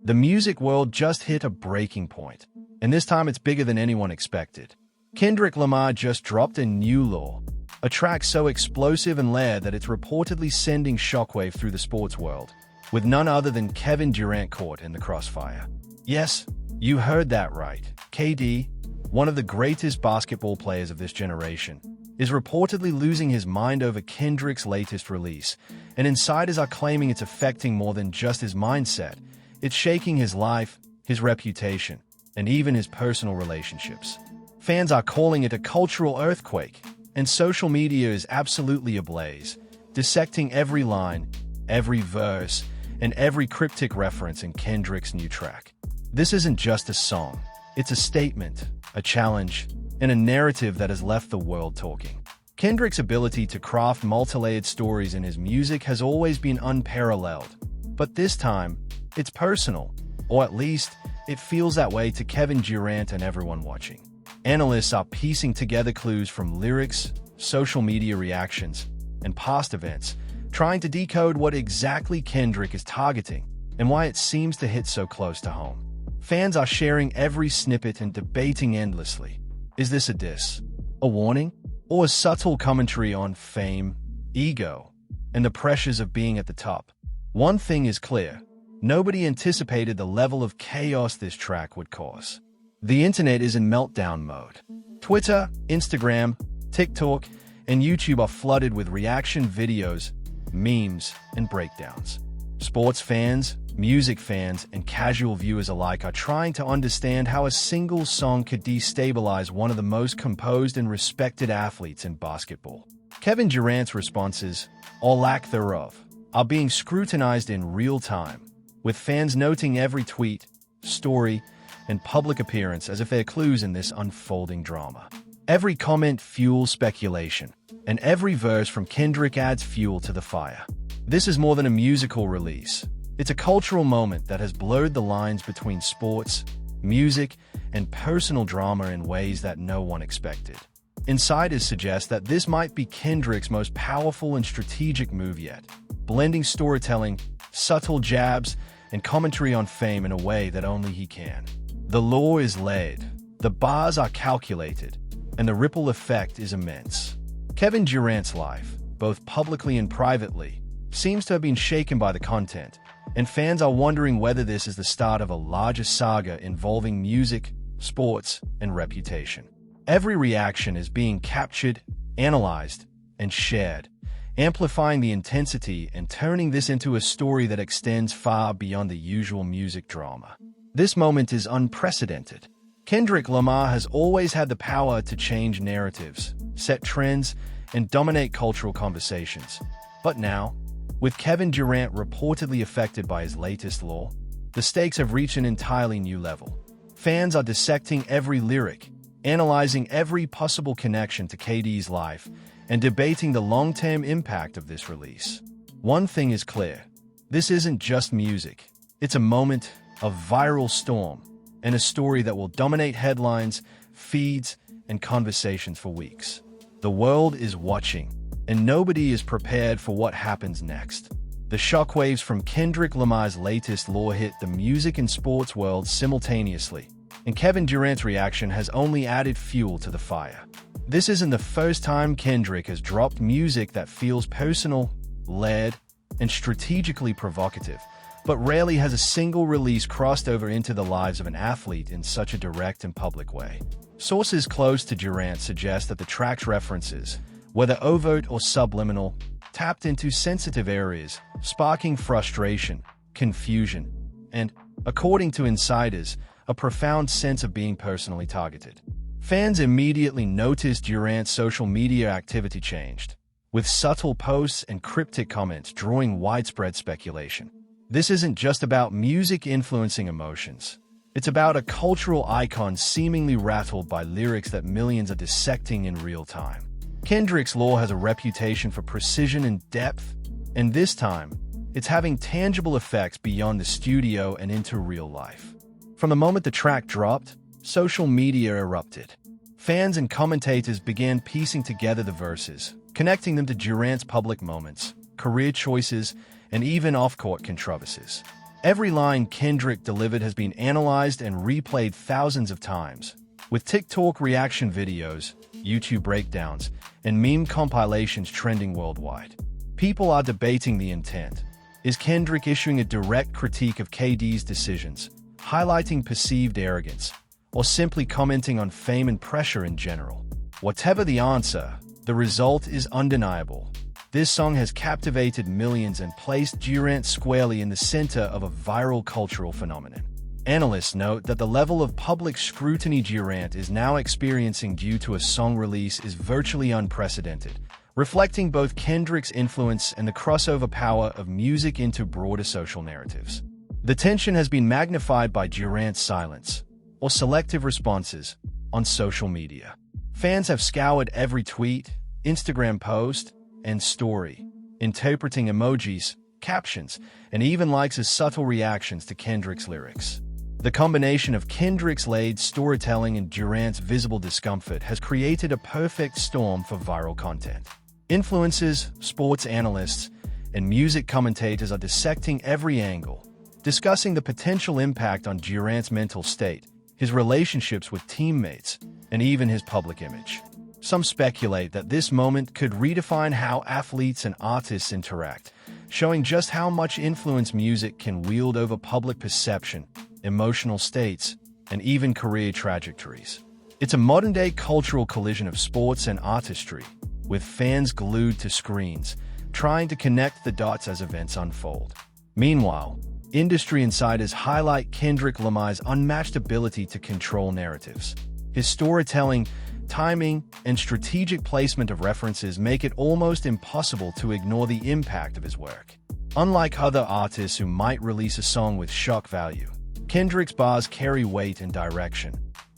The music world just hit a breaking point, and this time it's bigger than anyone expected. Kendrick Lamar just dropped a new Law, a track so explosive and layered that it's reportedly sending shockwave through the sports world, with none other than Kevin Durant caught in the crossfire. Yes, you heard that right. KD, one of the greatest basketball players of this generation, is reportedly losing his mind over Kendrick's latest release, and insiders are claiming it's affecting more than just his mindset. It's shaking his life, his reputation, and even his personal relationships. Fans are calling it a cultural earthquake, and social media is absolutely ablaze, dissecting every line, every verse, and every cryptic reference in Kendrick's new track. This isn't just a song, it's a statement, a challenge, and a narrative that has left the world talking. Kendrick's ability to craft multi-layered stories in his music has always been unparalleled, but this time, it's personal, or at least, it feels that way to Kevin Durant and everyone watching. Analysts are piecing together clues from lyrics, social media reactions, and past events, trying to decode what exactly Kendrick is targeting and why it seems to hit so close to home. Fans are sharing every snippet and debating endlessly. Is this a diss, a warning, or a subtle commentary on fame, ego, and the pressures of being at the top? One thing is clear. Nobody anticipated the level of chaos this track would cause. The internet is in meltdown mode. Twitter, Instagram, TikTok, and YouTube are flooded with reaction videos, memes, and breakdowns. Sports fans, music fans, and casual viewers alike are trying to understand how a single song could destabilize one of the most composed and respected athletes in basketball. Kevin Durant's responses, or lack thereof, are being scrutinized in real time, with fans noting every tweet, story, and public appearance as if they're clues in this unfolding drama. Every comment fuels speculation, and every verse from Kendrick adds fuel to the fire. This is more than a musical release. It's a cultural moment that has blurred the lines between sports, music, and personal drama in ways that no one expected. Insiders suggest that this might be Kendrick's most powerful and strategic move yet, blending storytelling, subtle jabs, and commentary on fame in a way that only he can. The law is laid, the bars are calculated, and the ripple effect is immense. Kevin Durant's life, both publicly and privately, seems to have been shaken by the content, and fans are wondering whether this is the start of a larger saga involving music, sports, and reputation. Every reaction is being captured, analyzed, and shared, amplifying the intensity and turning this into a story that extends far beyond the usual music drama. This moment is unprecedented. Kendrick Lamar has always had the power to change narratives, set trends, and dominate cultural conversations. But now, with Kevin Durant reportedly affected by his latest law, the stakes have reached an entirely new level. Fans are dissecting every lyric, analyzing every possible connection to KD's life, and debating the long-term impact of this release. One thing is clear. This isn't just music. It's a moment, a viral storm, and a story that will dominate headlines, feeds, and conversations for weeks. The world is watching, and nobody is prepared for what happens next. The shockwaves from Kendrick Lamar's latest law hit the music and sports world simultaneously, and Kevin Durant's reaction has only added fuel to the fire. This isn't the first time Kendrick has dropped music that feels personal, layered, and strategically provocative, but rarely has a single release crossed over into the lives of an athlete in such a direct and public way. Sources close to Durant suggest that the track's references, whether overt or subliminal, tapped into sensitive areas, sparking frustration, confusion, and, according to insiders, a profound sense of being personally targeted. Fans immediately noticed Durant's social media activity changed, with subtle posts and cryptic comments drawing widespread speculation. This isn't just about music influencing emotions. It's about a cultural icon seemingly rattled by lyrics that millions are dissecting in real time. Kendrick's law has a reputation for precision and depth, and this time, it's having tangible effects beyond the studio and into real life. From the moment the track dropped, social media erupted. Fans and commentators began piecing together the verses, connecting them to Durant's public moments, career choices, and even off-court controversies. Every line Kendrick delivered has been analyzed and replayed thousands of times. With TikTok reaction videos, YouTube breakdowns, and meme compilations trending worldwide, people are debating the intent. Is Kendrick issuing a direct critique of KD's decisions, highlighting perceived arrogance, or simply commenting on fame and pressure in general? Whatever the answer, the result is undeniable. This song has captivated millions and placed Durant squarely in the center of a viral cultural phenomenon. Analysts note that the level of public scrutiny Durant is now experiencing due to a song release is virtually unprecedented, reflecting both Kendrick's influence and the crossover power of music into broader social narratives. The tension has been magnified by Durant's silence, or selective responses, on social media. Fans have scoured every tweet, Instagram post, and story, interpreting emojis, captions, and even likes as subtle reactions to Kendrick's lyrics. The combination of Kendrick's layered storytelling and Durant's visible discomfort has created a perfect storm for viral content. Influencers, sports analysts, and music commentators are dissecting every angle, discussing the potential impact on Durant's mental state, his relationships with teammates, and even his public image. Some speculate that this moment could redefine how athletes and artists interact, showing just how much influence music can wield over public perception, emotional states, and even career trajectories. It's a modern-day cultural collision of sports and artistry, with fans glued to screens, trying to connect the dots as events unfold. Meanwhile, industry insiders highlight Kendrick Lamar's unmatched ability to control narratives. His storytelling, timing, and strategic placement of references make it almost impossible to ignore the impact of his work. Unlike other artists who might release a song with shock value, Kendrick's bars carry weight and direction,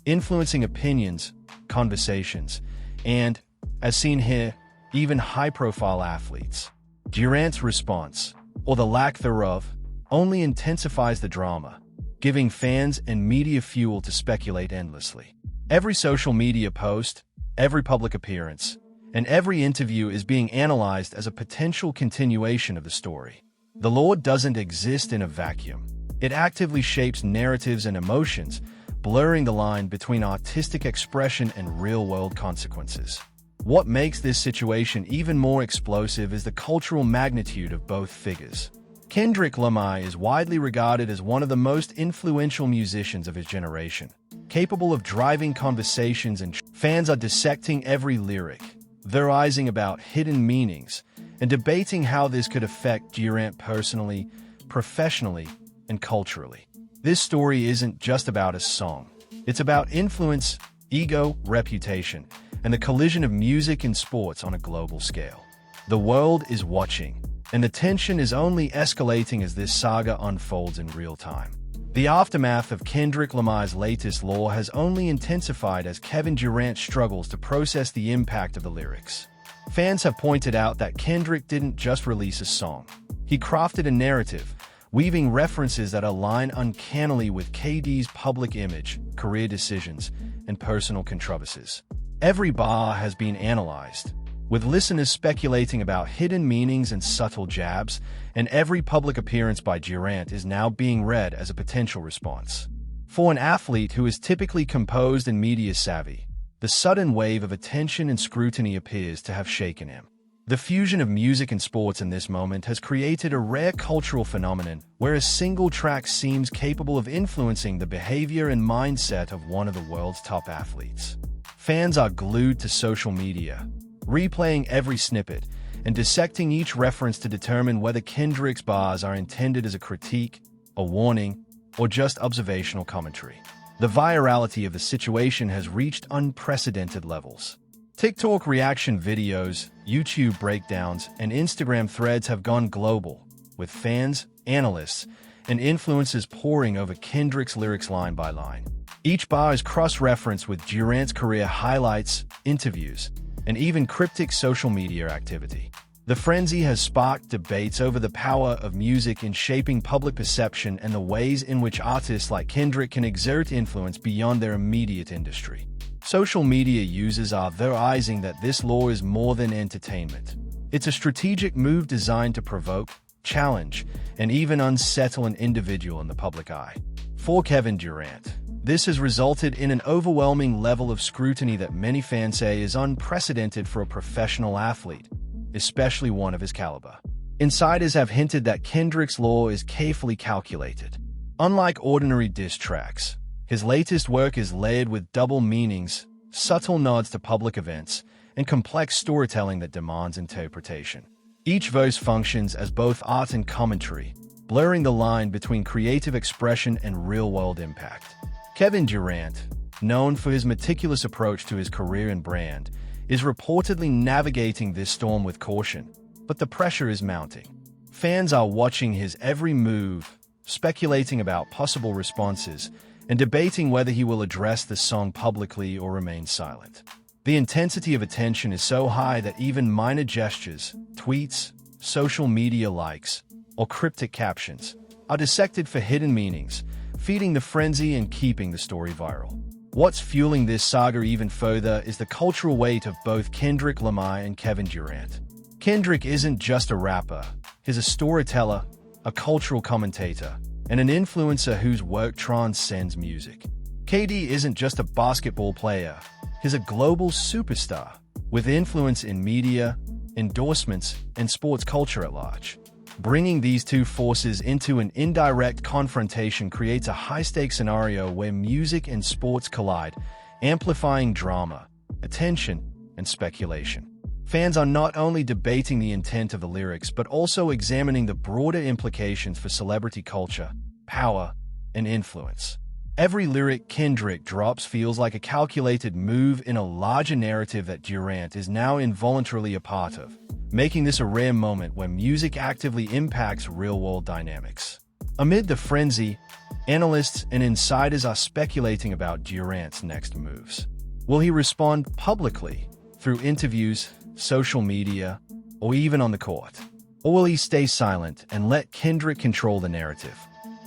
influencing opinions, conversations, and, as seen here, even high-profile athletes. Durant's response, or the lack thereof, only intensifies the drama, giving fans and media fuel to speculate endlessly. Every social media post, every public appearance, and every interview is being analyzed as a potential continuation of the story. The law doesn't exist in a vacuum. It actively shapes narratives and emotions, blurring the line between artistic expression and real-world consequences. What makes this situation even more explosive is the cultural magnitude of both figures. Kendrick Lamar is widely regarded as one of the most influential musicians of his generation, capable of driving conversations, and fans are dissecting every lyric, theorizing about hidden meanings, and debating how this could affect Durant personally, professionally, and culturally. This story isn't just about a song. It's about influence, ego, reputation, and the collision of music and sports on a global scale. The world is watching, and the tension is only escalating as this saga unfolds in real time. The aftermath of Kendrick Lamar's latest law has only intensified as Kevin Durant struggles to process the impact of the lyrics. Fans have pointed out that Kendrick didn't just release a song. He crafted a narrative, weaving references that align uncannily with KD's public image, career decisions, and personal controversies. Every bar has been analyzed, with listeners speculating about hidden meanings and subtle jabs, and every public appearance by Durant is now being read as a potential response. For an athlete who is typically composed and media-savvy, the sudden wave of attention and scrutiny appears to have shaken him. The fusion of music and sports in this moment has created a rare cultural phenomenon where a single track seems capable of influencing the behavior and mindset of one of the world's top athletes. Fans are glued to social media, replaying every snippet and dissecting each reference to determine whether Kendrick's bars are intended as a critique, a warning, or just observational commentary. The virality of the situation has reached unprecedented levels. TikTok reaction videos, YouTube breakdowns, and Instagram threads have gone global, with fans, analysts, and influencers poring over Kendrick's lyrics line by line. Each bar is cross-referenced with Durant's career highlights, interviews, and even cryptic social media activity. The frenzy has sparked debates over the power of music in shaping public perception and the ways in which artists like Kendrick can exert influence beyond their immediate industry. Social media users are theorizing that this law is more than entertainment. It's a strategic move designed to provoke, challenge, and even unsettle an individual in the public eye. For Kevin Durant, this has resulted in an overwhelming level of scrutiny that many fans say is unprecedented for a professional athlete, especially one of his caliber. Insiders have hinted that Kendrick's lore is carefully calculated. Unlike ordinary diss tracks, his latest work is layered with double meanings, subtle nods to public events, and complex storytelling that demands interpretation. Each verse functions as both art and commentary, blurring the line between creative expression and real-world impact. Kevin Durant, known for his meticulous approach to his career and brand, is reportedly navigating this storm with caution, but the pressure is mounting. Fans are watching his every move, speculating about possible responses, and debating whether he will address the song publicly or remain silent. The intensity of attention is so high that even minor gestures, tweets, social media likes, or cryptic captions are dissected for hidden meanings, feeding the frenzy and keeping the story viral. What's fueling this saga even further is the cultural weight of both Kendrick Lamar and Kevin Durant. Kendrick isn't just a rapper, he's a storyteller, a cultural commentator, and an influencer whose work transcends music. KD isn't just a basketball player, he's a global superstar, with influence in media, endorsements, and sports culture at large. Bringing these two forces into an indirect confrontation creates a high-stakes scenario where music and sports collide, amplifying drama, attention, and speculation. Fans are not only debating the intent of the lyrics but also examining the broader implications for celebrity culture, power, and influence. Every lyric Kendrick drops feels like a calculated move in a larger narrative that Durant is now involuntarily a part of, making this a rare moment when music actively impacts real-world dynamics. Amid the frenzy, analysts and insiders are speculating about Durant's next moves. Will he respond publicly, through interviews, social media, or even on the court? Or will he stay silent and let Kendrick control the narrative?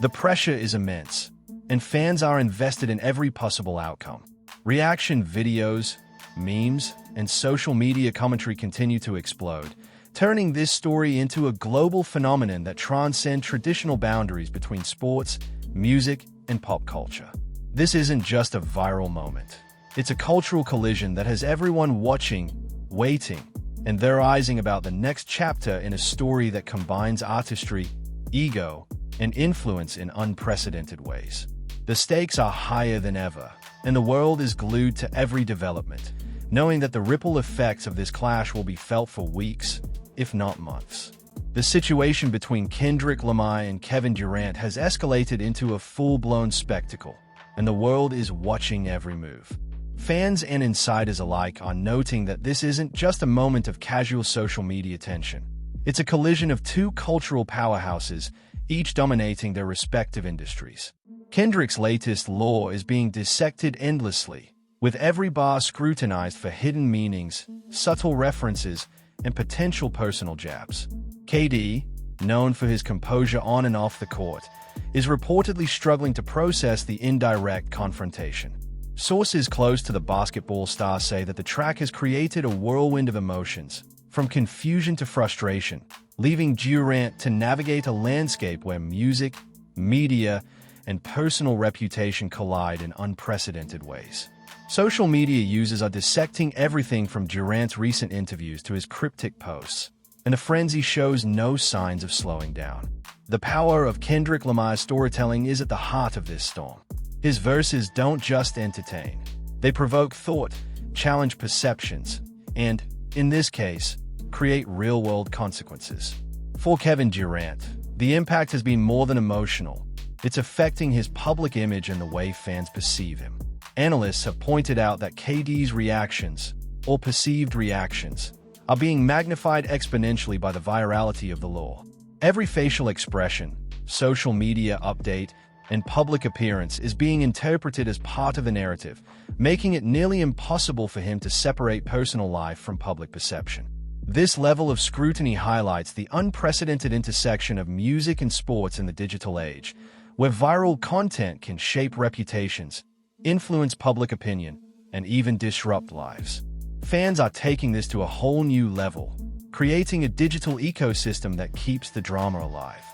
The pressure is immense, and fans are invested in every possible outcome. Reaction videos, memes, and social media commentary continue to explode, turning this story into a global phenomenon that transcends traditional boundaries between sports, music, and pop culture. This isn't just a viral moment. It's a cultural collision that has everyone watching, waiting, and theorizing about the next chapter in a story that combines artistry, ego, and influence in unprecedented ways. The stakes are higher than ever, and the world is glued to every development, knowing that the ripple effects of this clash will be felt for weeks, if not months. The situation between Kendrick Lamar and Kevin Durant has escalated into a full-blown spectacle, and the world is watching every move. Fans and insiders alike are noting that this isn't just a moment of casual social media tension. It's a collision of two cultural powerhouses, each dominating their respective industries. Kendrick's latest lore is being dissected endlessly, with every bar scrutinized for hidden meanings, subtle references, and potential personal jabs. KD, known for his composure on and off the court, is reportedly struggling to process the indirect confrontation. Sources close to the basketball star say that the track has created a whirlwind of emotions, from confusion to frustration, leaving Durant to navigate a landscape where music, media, and personal reputation collide in unprecedented ways. Social media users are dissecting everything from Durant's recent interviews to his cryptic posts, and the frenzy shows no signs of slowing down. The power of Kendrick Lamar's storytelling is at the heart of this storm. His verses don't just entertain. They provoke thought, challenge perceptions, and, in this case, create real-world consequences. For Kevin Durant, the impact has been more than emotional. It's affecting his public image and the way fans perceive him. Analysts have pointed out that KD's reactions, or perceived reactions, are being magnified exponentially by the virality of the lore. Every facial expression, social media update, and public appearance is being interpreted as part of the narrative, making it nearly impossible for him to separate personal life from public perception. This level of scrutiny highlights the unprecedented intersection of music and sports in the digital age, where viral content can shape reputations, influence public opinion, and even disrupt lives. Fans are taking this to a whole new level, creating a digital ecosystem that keeps the drama alive.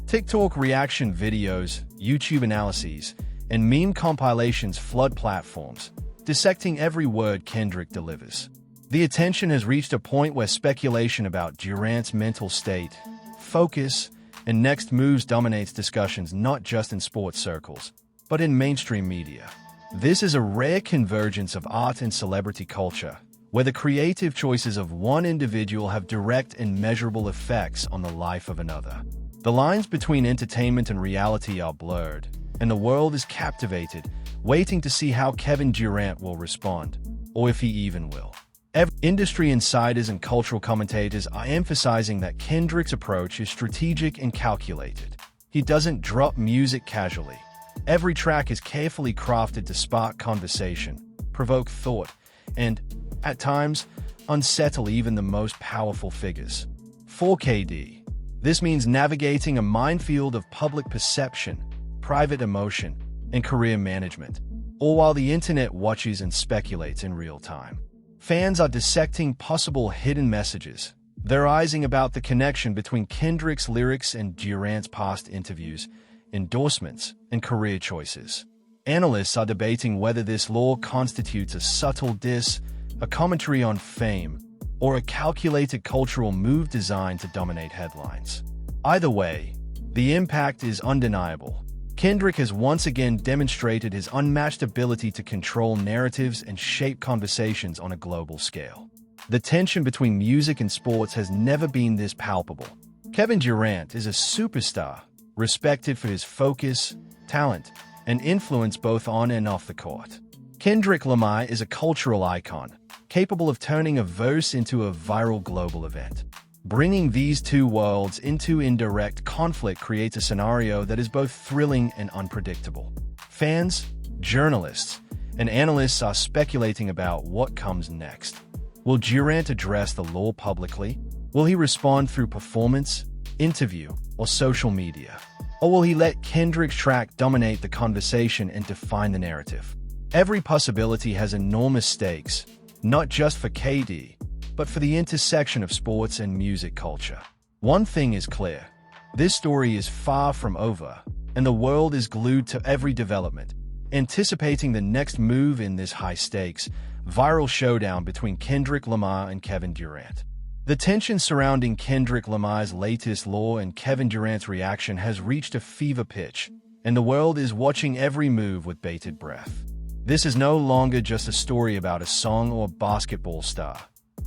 TikTok reaction videos, YouTube analyses, and meme compilations flood platforms, dissecting every word Kendrick delivers. The attention has reached a point where speculation about Durant's mental state, focus, and next moves dominates discussions not just in sports circles, but in mainstream media. This is a rare convergence of art and celebrity culture, where the creative choices of one individual have direct and measurable effects on the life of another. The lines between entertainment and reality are blurred, and the world is captivated, waiting to see how Kevin Durant will respond, or if he even will. Industry insiders and cultural commentators are emphasizing that Kendrick's approach is strategic and calculated. He doesn't drop music casually. Every track is carefully crafted to spark conversation, provoke thought, and, at times, unsettle even the most powerful figures. For KD, this means navigating a minefield of public perception, private emotion, and career management, all while the internet watches and speculates in real time. Fans are dissecting possible hidden messages, theorizing about the connection between Kendrick's lyrics and Durant's past interviews, endorsements, and career choices. Analysts are debating whether this law constitutes a subtle diss, a commentary on fame, or a calculated cultural move designed to dominate headlines. Either way, the impact is undeniable. Kendrick has once again demonstrated his unmatched ability to control narratives and shape conversations on a global scale. The tension between music and sports has never been this palpable. Kevin Durant is a superstar, respected for his focus, talent, and influence both on and off the court. Kendrick Lamar is a cultural icon, capable of turning a verse into a viral global event. Bringing these two worlds into indirect conflict creates a scenario that is both thrilling and unpredictable. Fans, journalists, and analysts are speculating about what comes next. Will Durant address the law publicly? Will he respond through performance, interview, or social media? Or will he let Kendrick's track dominate the conversation and define the narrative? Every possibility has enormous stakes, not just for KD, but for the intersection of sports and music culture. One thing is clear: this story is far from over, and the world is glued to every development, anticipating the next move in this high-stakes, viral showdown between Kendrick Lamar and Kevin Durant. The tension surrounding Kendrick Lamar's latest law and Kevin Durant's reaction has reached a fever pitch, and the world is watching every move with bated breath. This is no longer just a story about a song or basketball star.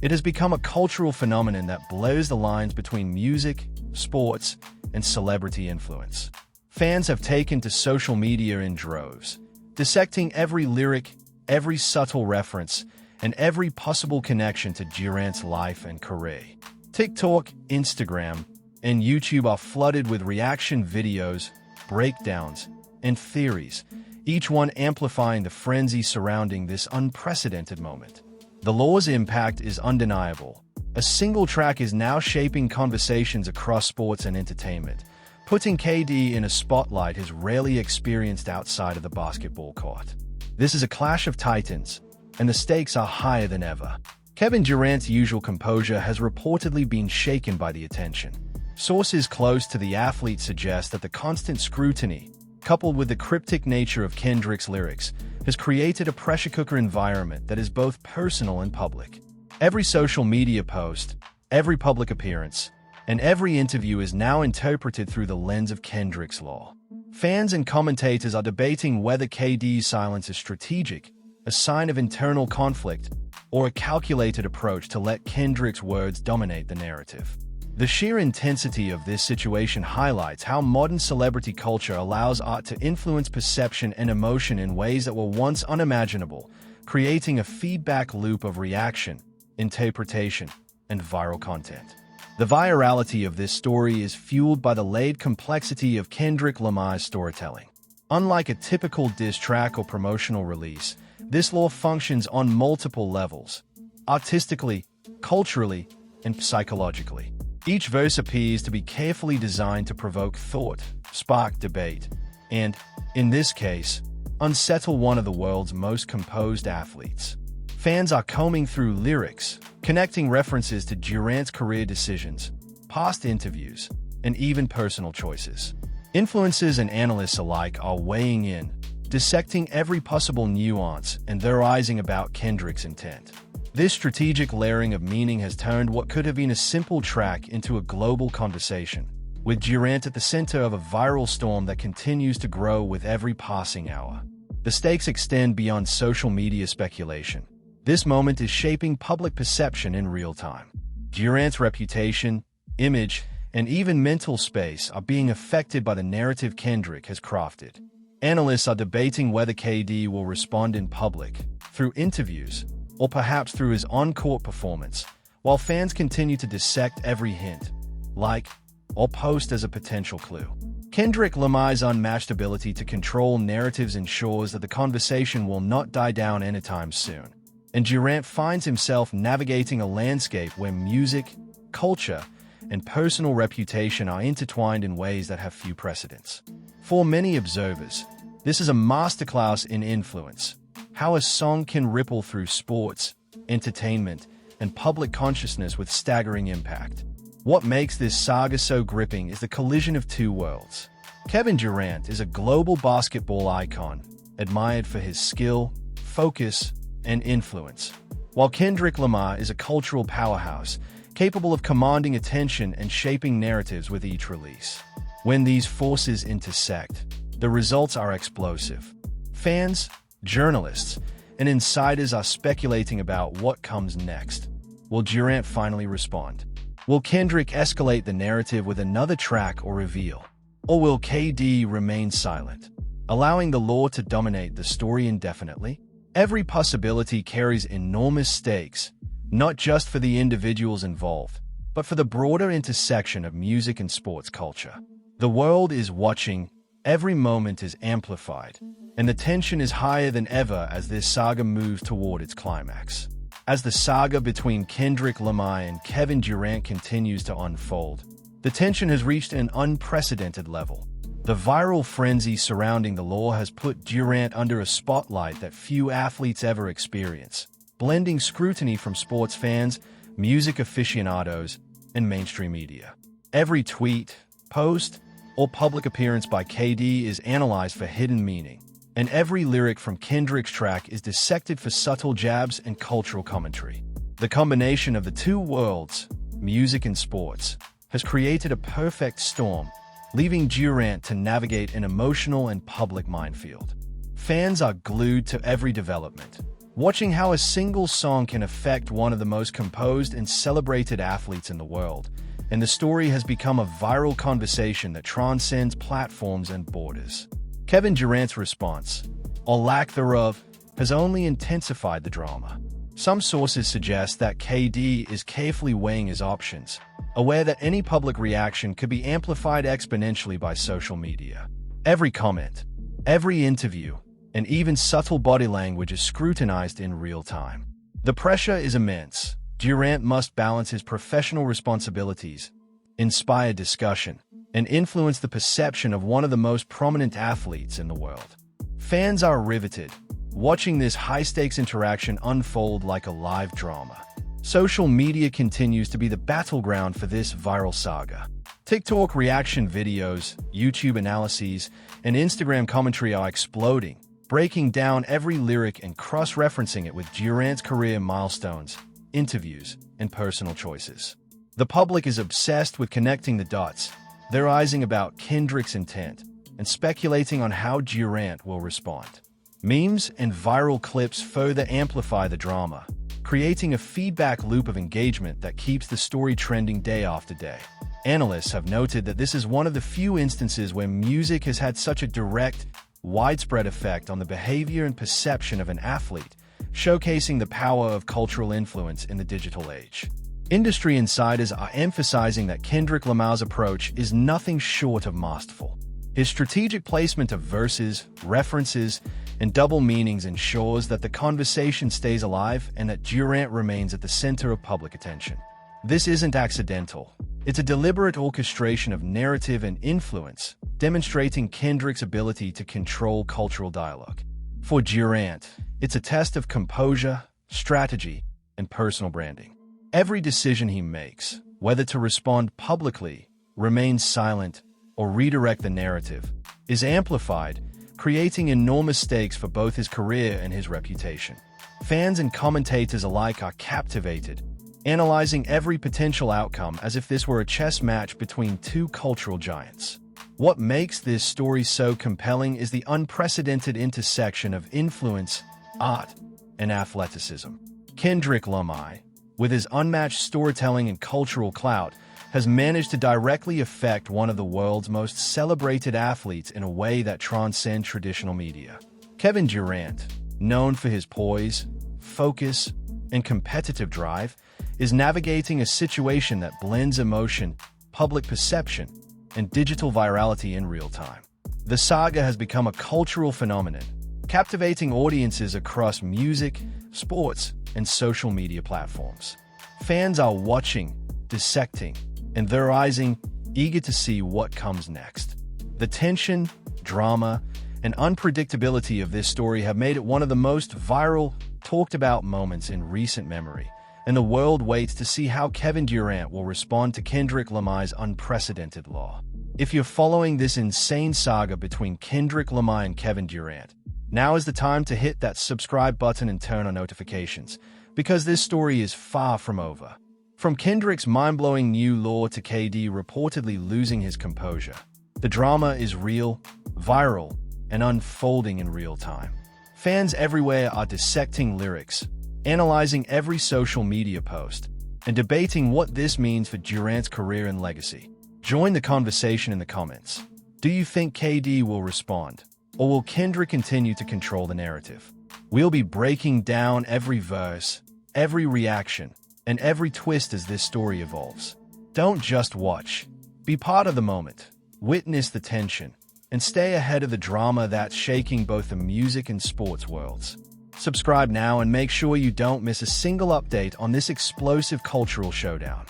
It has become a cultural phenomenon that blurs the lines between music, sports, and celebrity influence. Fans have taken to social media in droves, dissecting every lyric, every subtle reference, and every possible connection to Durant's life and career. TikTok, Instagram, and YouTube are flooded with reaction videos, breakdowns, and theories, each one amplifying the frenzy surrounding this unprecedented moment. The law's impact is undeniable. A single track is now shaping conversations across sports and entertainment, putting KD in a spotlight he's rarely experienced outside of the basketball court. This is a clash of titans, and the stakes are higher than ever. Kevin Durant's usual composure has reportedly been shaken by the attention. Sources close to the athlete suggest that the constant scrutiny, coupled with the cryptic nature of Kendrick's lyrics, has created a pressure cooker environment that is both personal and public. Every social media post, every public appearance, and every interview is now interpreted through the lens of Kendrick's law. Fans and commentators are debating whether KD's silence is strategic, a sign of internal conflict, or a calculated approach to let Kendrick's words dominate the narrative. The sheer intensity of this situation highlights how modern celebrity culture allows art to influence perception and emotion in ways that were once unimaginable, creating a feedback loop of reaction, interpretation, and viral content. The virality of this story is fueled by the layered complexity of Kendrick Lamar's storytelling. Unlike a typical diss track or promotional release, this law functions on multiple levels: artistically, culturally, and psychologically. Each verse appears to be carefully designed to provoke thought, spark debate, and, in this case, unsettle one of the world's most composed athletes. Fans are combing through lyrics, connecting references to Durant's career decisions, past interviews, and even personal choices. Influencers and analysts alike are weighing in, dissecting every possible nuance and theorizing about Kendrick's intent. This strategic layering of meaning has turned what could have been a simple track into a global conversation, with Durant at the center of a viral storm that continues to grow with every passing hour. The stakes extend beyond social media speculation. This moment is shaping public perception in real time. Durant's reputation, image, and even mental space are being affected by the narrative Kendrick has crafted. Analysts are debating whether KD will respond in public, through interviews, or perhaps through his on-court performance, while fans continue to dissect every hint, like, or post as a potential clue. Kendrick Lamar's unmatched ability to control narratives ensures that the conversation will not die down anytime soon, and Durant finds himself navigating a landscape where music, culture, and personal reputation are intertwined in ways that have few precedents. For many observers, this is a masterclass in influence, how a song can ripple through sports, entertainment, and public consciousness with staggering impact. What makes this saga so gripping is the collision of two worlds. Kevin Durant is a global basketball icon, admired for his skill, focus, and influence, while Kendrick Lamar is a cultural powerhouse, capable of commanding attention and shaping narratives with each release. When these forces intersect, the results are explosive. Fans, journalists, and insiders are speculating about what comes next. Will Durant finally respond? Will Kendrick escalate the narrative with another track or reveal? Or will KD remain silent, allowing the law to dominate the story indefinitely? Every possibility carries enormous stakes, not just for the individuals involved, but for the broader intersection of music and sports culture. The world is watching, every moment is amplified, and the tension is higher than ever as this saga moves toward its climax. As the saga between Kendrick Lamar and Kevin Durant continues to unfold, the tension has reached an unprecedented level. The viral frenzy surrounding the law has put Durant under a spotlight that few athletes ever experience, blending scrutiny from sports fans, music aficionados, and mainstream media. Every tweet, post, or public appearance by KD is analyzed for hidden meaning, and every lyric from Kendrick's track is dissected for subtle jabs and cultural commentary. The combination of the two worlds, music and sports, has created a perfect storm, leaving Durant to navigate an emotional and public minefield. Fans are glued to every development, watching how a single song can affect one of the most composed and celebrated athletes in the world, and the story has become a viral conversation that transcends platforms and borders. Kevin Durant's response, or lack thereof, has only intensified the drama. Some sources suggest that KD is carefully weighing his options, aware that any public reaction could be amplified exponentially by social media. Every comment, every interview, and even subtle body language is scrutinized in real time. The pressure is immense. Durant must balance his professional responsibilities, inspire discussion, and influence the perception of one of the most prominent athletes in the world. Fans are riveted, watching this high-stakes interaction unfold like a live drama. Social media continues to be the battleground for this viral saga. TikTok reaction videos, YouTube analyses, and Instagram commentary are exploding, breaking down every lyric and cross-referencing it with Durant's career milestones, interviews, and personal choices. The public is obsessed with connecting the dots, theorizing about Kendrick's intent, and speculating on how Durant will respond. Memes and viral clips further amplify the drama, creating a feedback loop of engagement that keeps the story trending day after day. Analysts have noted that this is one of the few instances where music has had such a direct, widespread effect on the behavior and perception of an athlete, showcasing the power of cultural influence in the digital age. Industry insiders are emphasizing that Kendrick Lamar's approach is nothing short of masterful. His strategic placement of verses, references, and double meanings ensures that the conversation stays alive and that Durant remains at the center of public attention. This isn't accidental. It's a deliberate orchestration of narrative and influence, demonstrating Kendrick's ability to control cultural dialogue. For Durant, it's a test of composure, strategy, and personal branding. Every decision he makes, whether to respond publicly, remain silent, or redirect the narrative, is amplified, creating enormous stakes for both his career and his reputation. Fans and commentators alike are captivated, analyzing every potential outcome as if this were a chess match between two cultural giants. What makes this story so compelling is the unprecedented intersection of influence, art, and athleticism. Kendrick Lamar, with his unmatched storytelling and cultural clout, has managed to directly affect one of the world's most celebrated athletes in a way that transcends traditional media. Kevin Durant, known for his poise, focus, and competitive drive, is navigating a situation that blends emotion, public perception, and digital virality in real time. The saga has become a cultural phenomenon, captivating audiences across music, sports, and social media platforms. Fans are watching, dissecting, and theorizing, eager to see what comes next. The tension, drama, and unpredictability of this story have made it one of the most viral, talked-about moments in recent memory, and the world waits to see how Kevin Durant will respond to Kendrick Lamar's unprecedented law. If you're following this insane saga between Kendrick Lamar and Kevin Durant, now is the time to hit that subscribe button and turn on notifications, because this story is far from over. From Kendrick's mind-blowing new law to KD reportedly losing his composure, the drama is real, viral, and unfolding in real time. Fans everywhere are dissecting lyrics, analyzing every social media post, and debating what this means for Durant's career and legacy. Join the conversation in the comments. Do you think KD will respond, or will Kendrick continue to control the narrative? We'll be breaking down every verse, every reaction, and every twist as this story evolves. Don't just watch. Be part of the moment, witness the tension, and stay ahead of the drama that's shaking both the music and sports worlds. Subscribe now and make sure you don't miss a single update on this explosive cultural showdown.